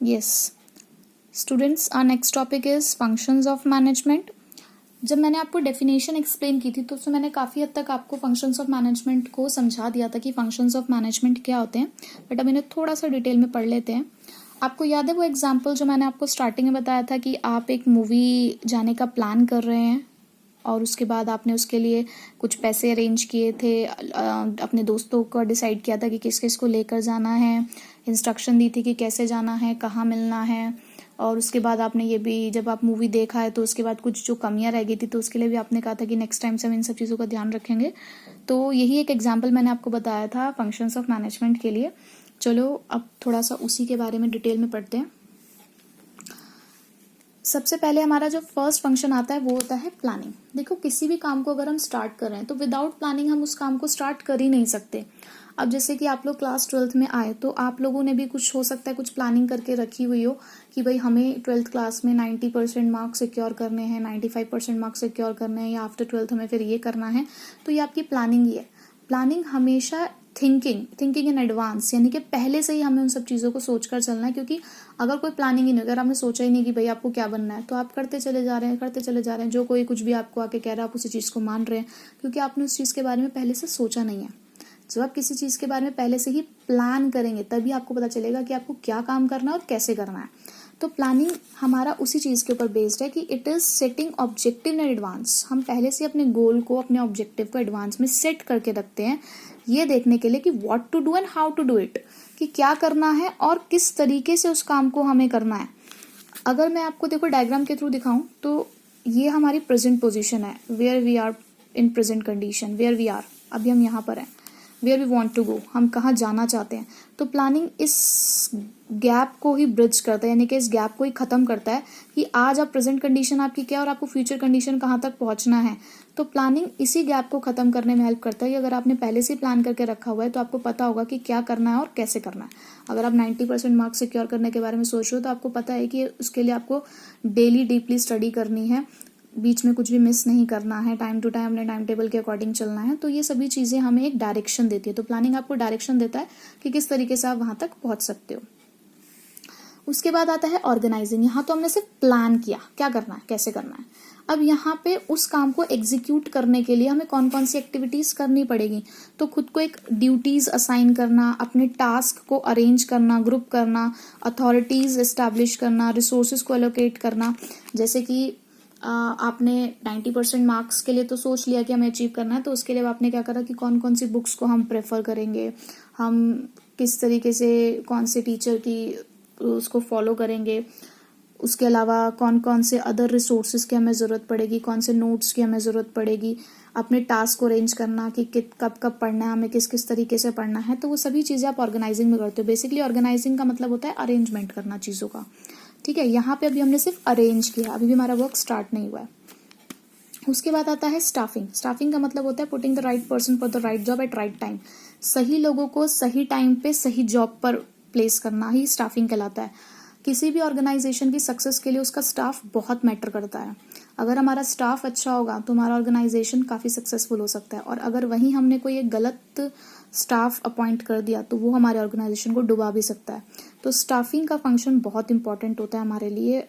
Yes students, our next topic is functions of management. जब मैंने आपको डेफिनेशन एक्सप्लेन की थी तो उसमें मैंने काफ़ी हद तक आपको फंक्शंस ऑफ मैनेजमेंट को समझा दिया था कि फंक्शंस ऑफ मैनेजमेंट क्या होते हैं, बट अब इन्हें थोड़ा सा डिटेल में पढ़ लेते हैं। आपको याद है वो एग्जाम्पल जो मैंने आपको स्टार्टिंग में बताया था कि आप एक मूवी जाने का प्लान कर रहे हैं और उसके बाद आपने उसके लिए कुछ पैसे अरेंज किए थे, अपने दोस्तों को डिसाइड किया था कि किस किस को लेकर जाना है, इंस्ट्रक्शन दी थी कि कैसे जाना है, कहाँ मिलना है, और उसके बाद आपने ये भी जब आप मूवी देखा है तो उसके बाद कुछ जो कमियां रह गई थी तो उसके लिए भी आपने कहा था कि नेक्स्ट टाइम से हम इन सब चीज़ों का ध्यान रखेंगे। तो यही एक एग्जाम्पल मैंने आपको बताया था फंक्शंस ऑफ मैनेजमेंट के लिए। चलो अब थोड़ा सा उसी के बारे में डिटेल में पढ़ते हैं। सबसे पहले हमारा जो फर्स्ट फंक्शन आता है वो होता है प्लानिंग। देखो किसी भी काम को अगर हम स्टार्ट कर रहे हैं तो विदाउट प्लानिंग हम उस काम को स्टार्ट कर ही नहीं सकते। अब जैसे कि आप लोग क्लास 12th में आए तो आप लोगों ने भी कुछ हो सकता है कुछ प्लानिंग करके रखी हुई हो कि भाई हमें 12th क्लास में 90% मार्क्स सिक्योर करने हैं, 95% मार्क्स सिक्योर करने हैं, या आफ्टर 12th हमें फिर ये करना है। तो ये आपकी प्लानिंग ही है। प्लानिंग हमेशा थिंकिंग इन एडवांस, यानी कि पहले से ही हमें उन सब चीज़ों को सोच कर चलना है। क्योंकि अगर कोई प्लानिंग ही नहीं, अगर आपने सोचा ही नहीं कि भाई आपको क्या बनना है, तो आप करते चले जा रहे हैं, जो कोई कुछ भी आपको आके कह रहा है आप उसी चीज़ को मान रहे हैं, क्योंकि आपने उस चीज़ के बारे में पहले से सोचा नहीं है। जब आप किसी चीज़ के बारे में पहले से ही प्लान करेंगे तभी आपको पता चलेगा कि आपको क्या काम करना है और कैसे करना है। तो प्लानिंग हमारा उसी चीज़ के ऊपर बेस्ड है कि it is setting objective in advance. हम पहले से अपने गोल को, अपने ऑब्जेक्टिव को एडवांस में सेट करके रखते हैं, ये देखने के लिए कि what to do and how to do it, कि क्या करना है और किस तरीके से उस काम को हमें करना है। अगर मैं आपको देखो डायग्राम के थ्रू दिखाऊं तो ये हमारी प्रेजेंट पोजीशन है, where we are in present condition, where we are, अभी हम यहाँ पर हैं। Where we want to go, हम कहाँ जाना चाहते हैं। तो प्लानिंग इस गैप को ही ब्रिज करता है, यानी कि इस गैप को ही ख़त्म करता है कि आज आप प्रेजेंट कंडीशन आपकी क्या और आपको फ्यूचर कंडीशन कहाँ तक पहुँचना है। तो प्लानिंग इसी गैप को ख़त्म करने में हेल्प करता है कि अगर आपने पहले से प्लान करके रखा हुआ है तो आपको पता होगा कि क्या करना है और कैसे करना है। अगर आप 90% मार्क्स सिक्योर करने के बारे में सोच रहे हो तो आपको पता है कि उसके लिए आपको डेली डीपली स्टडी करनी है, बीच में कुछ भी मिस नहीं करना है, टाइम टू टाइम अपने टाइम टेबल के अकॉर्डिंग चलना है। तो ये सभी चीज़ें हमें एक डायरेक्शन देती है। तो प्लानिंग आपको डायरेक्शन देता है कि किस तरीके से आप वहाँ तक पहुँच सकते हो। उसके बाद आता है ऑर्गेनाइजिंग। यहाँ तो हमने सिर्फ प्लान किया क्या करना है, कैसे करना है। अब यहाँ पे उस काम को एग्जीक्यूट करने के लिए हमें कौन कौन सी एक्टिविटीज़ करनी पड़ेगी। तो खुद को एक ड्यूटीज़ असाइन करना, अपने टास्क को अरेंज करना, ग्रुप करना, अथॉरिटीज़ एस्टैब्लिश करना, रिसोर्सेज को एलोकेट करना। जैसे कि आपने 90% मार्क्स के लिए तो सोच लिया कि हमें अचीव करना है, तो उसके लिए आपने क्या करा कि कौन कौन सी बुक्स को हम प्रेफर करेंगे, हम किस तरीके से कौन से टीचर की उसको फॉलो करेंगे, उसके अलावा कौन कौन से अदर रिसोर्सेज की हमें ज़रूरत पड़ेगी, कौन से नोट्स की हमें ज़रूरत पड़ेगी, अपने टास्क को अरेंज करना कि कब कब पढ़ना है, हमें किस किस तरीके से पढ़ना है। तो वो सभी चीज़ें आप ऑर्गेनाइजिंग में करते हो। बेसिकली ऑर्गेनाइजिंग का मतलब होता है अरेंजमेंट करना चीज़ों का। ठीक है, यहाँ पे अभी हमने सिर्फ अरेंज किया, अभी भी हमारा वर्क स्टार्ट नहीं हुआ है। उसके बाद आता है स्टाफिंग। स्टाफिंग का मतलब होता है putting the right person for the right job eight right time. सही लोगों को सही टाइम पे सही जॉब पर प्लेस करना ही स्टाफिंग कहलाता है। किसी भी ऑर्गेनाइजेशन की सक्सेस के लिए उसका स्टाफ बहुत मैटर करता है। अगर हमारा स्टाफ अच्छा होगा तो हमारा ऑर्गेनाइजेशन काफ़ी सक्सेसफुल हो सकता है, और अगर वहीं हमने कोई एक गलत स्टाफ अपॉइंट कर दिया तो वो हमारे ऑर्गेनाइजेशन को डुबा भी सकता है। तो स्टाफिंग का फंक्शन बहुत इंपॉर्टेंट होता है हमारे लिए,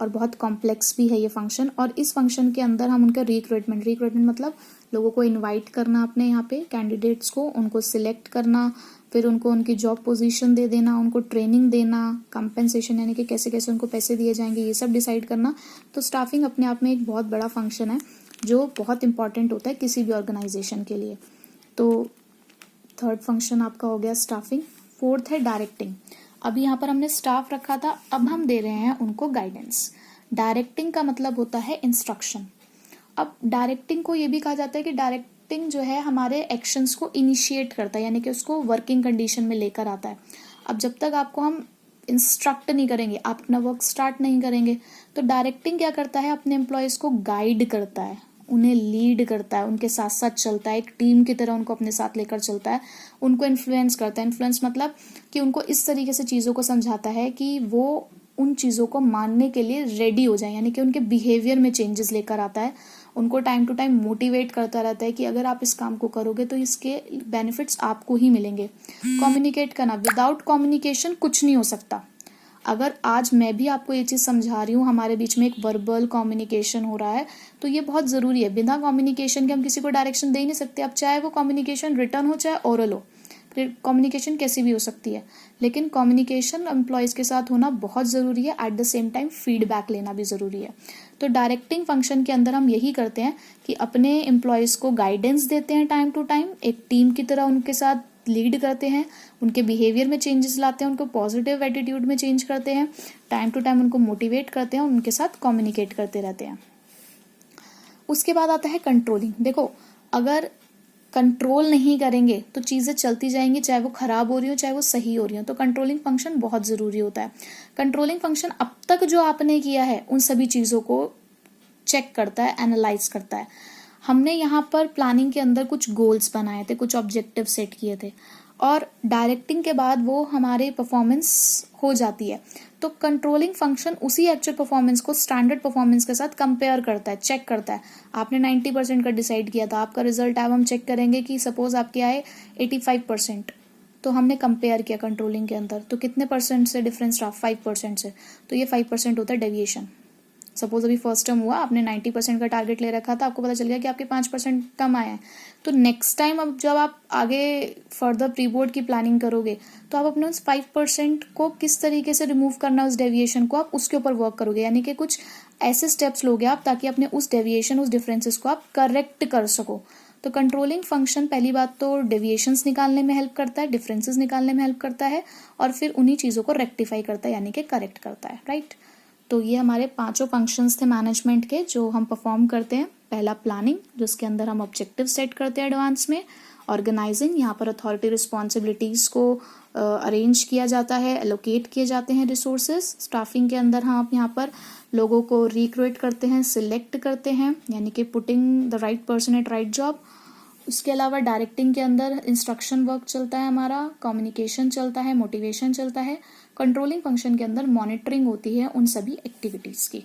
और बहुत कॉम्प्लेक्स भी है ये फंक्शन। और इस फंक्शन के अंदर हम उनका रिक्रूटमेंट मतलब लोगों को इनवाइट करना, अपने यहाँ पे कैंडिडेट्स को, उनको सिलेक्ट करना, फिर उनको उनकी जॉब पोजीशन दे देना, उनको ट्रेनिंग देना, कंपेंसेशन यानी कि कैसे कैसे उनको पैसे दिए जाएंगे, ये सब डिसाइड करना। तो स्टाफिंग अपने आप में एक बहुत बड़ा फंक्शन है जो बहुत इंपॉर्टेंट होता है किसी भी ऑर्गेनाइजेशन के लिए। तो थर्ड फंक्शन आपका हो गया स्टाफिंग। फोर्थ है डायरेक्टिंग। अभी यहाँ पर हमने स्टाफ रखा था, अब हम दे रहे हैं उनको गाइडेंस। डायरेक्टिंग का मतलब होता है इंस्ट्रक्शन। अब डायरेक्टिंग को ये भी कहा जाता है कि डायरेक्टिंग जो है हमारे एक्शंस को इनिशिएट करता है, यानी कि उसको वर्किंग कंडीशन में लेकर आता है। अब जब तक आपको हम इंस्ट्रक्ट नहीं करेंगे, आप अपना वर्क स्टार्ट नहीं करेंगे, तो डायरेक्टिंग क्या करता है, अपने एम्प्लॉयज़ को गाइड करता है, उन्हें लीड करता है, उनके साथ साथ चलता है, एक टीम की तरह उनको अपने साथ लेकर चलता है, उनको इन्फ्लुएंस करता है। इन्फ्लुएंस मतलब कि उनको इस तरीके से चीज़ों को समझाता है कि वो उन चीज़ों को मानने के लिए रेडी हो जाए, यानी कि उनके बिहेवियर में चेंजेस लेकर आता है। उनको टाइम टू टाइम मोटिवेट करता रहता है कि अगर आप इस काम को करोगे तो इसके बेनिफिट्स आपको ही मिलेंगे। कम्युनिकेट करना, विदाउट कम्युनिकेशन कुछ नहीं हो सकता। अगर आज मैं भी आपको ये चीज़ समझा रही हूँ, हमारे बीच में एक वर्बल कम्युनिकेशन हो रहा है, तो ये बहुत ज़रूरी है। बिना कम्युनिकेशन के हम किसी को डायरेक्शन दे ही नहीं सकते। अब चाहे वो कम्युनिकेशन रिटर्न हो चाहे ओरल हो, कम्युनिकेशन कैसी भी हो सकती है, लेकिन कम्युनिकेशन एम्प्लॉयज़ के साथ होना बहुत ज़रूरी है। At the same time feedback लेना भी ज़रूरी है। तो डायरेक्टिंग फंक्शन के अंदर हम यही करते हैं कि अपने एम्प्लॉयज़ को गाइडेंस देते हैं टाइम टू टाइम, एक टीम की तरह उनके साथ लीड करते हैं, उनके बिहेवियर में चेंजेस लाते हैं, उनको पॉजिटिव एटीट्यूड में चेंज करते हैं, टाइम टू टाइम उनको मोटिवेट करते हैं और उनके साथ कम्युनिकेट करते रहते हैं। उसके बाद आता है कंट्रोलिंग। देखो, अगर कंट्रोल नहीं करेंगे तो चीज़ें चलती जाएंगी, चाहे वो खराब हो रही हो चाहे वो सही हो रही हो। तो कंट्रोलिंग फंक्शन बहुत ज़रूरी होता है। कंट्रोलिंग फंक्शन अब तक जो आपने किया है उन सभी चीज़ों को चेक करता है, एनालाइज करता है। हमने यहाँ पर प्लानिंग के अंदर कुछ गोल्स बनाए थे, कुछ ऑब्जेक्टिव सेट किए थे, और डायरेक्टिंग के बाद वो हमारे परफॉर्मेंस हो जाती है। तो कंट्रोलिंग फंक्शन उसी एक्चुअल परफॉर्मेंस को स्टैंडर्ड परफॉर्मेंस के साथ कंपेयर करता है, चेक करता है। आपने 90% का डिसाइड किया था, आपका रिजल्ट अब हम चेक करेंगे कि सपोज आपके आए 85%, तो हमने कंपेयर किया कंट्रोलिंग के अंदर, तो कितने परसेंट से डिफरेंस रहा? 5% से। तो ये 5% होता है डेविएशन। सपोज अभी फर्स्ट टर्म हुआ, आपने 90% का टारगेट ले रखा था, आपको पता चल गया कि आपके 5% कम आया है। तो नेक्स्ट टाइम अब जब आप आगे फर्दर प्री बोर्ड की प्लानिंग करोगे तो आप अपने उस 5% को किस तरीके से रिमूव करना है, उस डेविएशन को, आप उसके ऊपर वर्क करोगे। यानी कि कुछ ऐसे स्टेप्स लोगे आप ताकि अपने उस डेविएशन, उस डिफरेंसेस को आप करेक्ट कर सको। तो कंट्रोलिंग फंक्शन पहली बात तो डेविएशंस निकालने में हेल्प करता है, डिफरेंसेस निकालने में हेल्प करता है, और फिर उन्हीं चीज़ों को रेक्टिफाई करता है, यानी कि करेक्ट करता है, राइट। तो ये हमारे 5 फंक्शंस थे मैनेजमेंट के जो हम परफॉर्म करते हैं। पहला प्लानिंग, जिसके अंदर हम ऑब्जेक्टिव सेट करते हैं एडवांस में। ऑर्गेनाइजिंग, यहाँ पर अथॉरिटी रिस्पॉन्सिबिलिटीज़ को अरेंज किया जाता है, एलोकेट किए जाते हैं रिसोर्सेज। स्टाफिंग के अंदर हम यहाँ पर लोगों को रिक्रूट करते हैं, सिलेक्ट करते हैं, यानी कि putting the right person at right job. उसके अलावा डायरेक्टिंग के अंदर इंस्ट्रक्शन वर्क चलता है हमारा, कम्युनिकेशन चलता है, मोटिवेशन चलता है। कंट्रोलिंग फंक्शन के अंदर मॉनिटरिंग होती है उन सभी एक्टिविटीज़ की।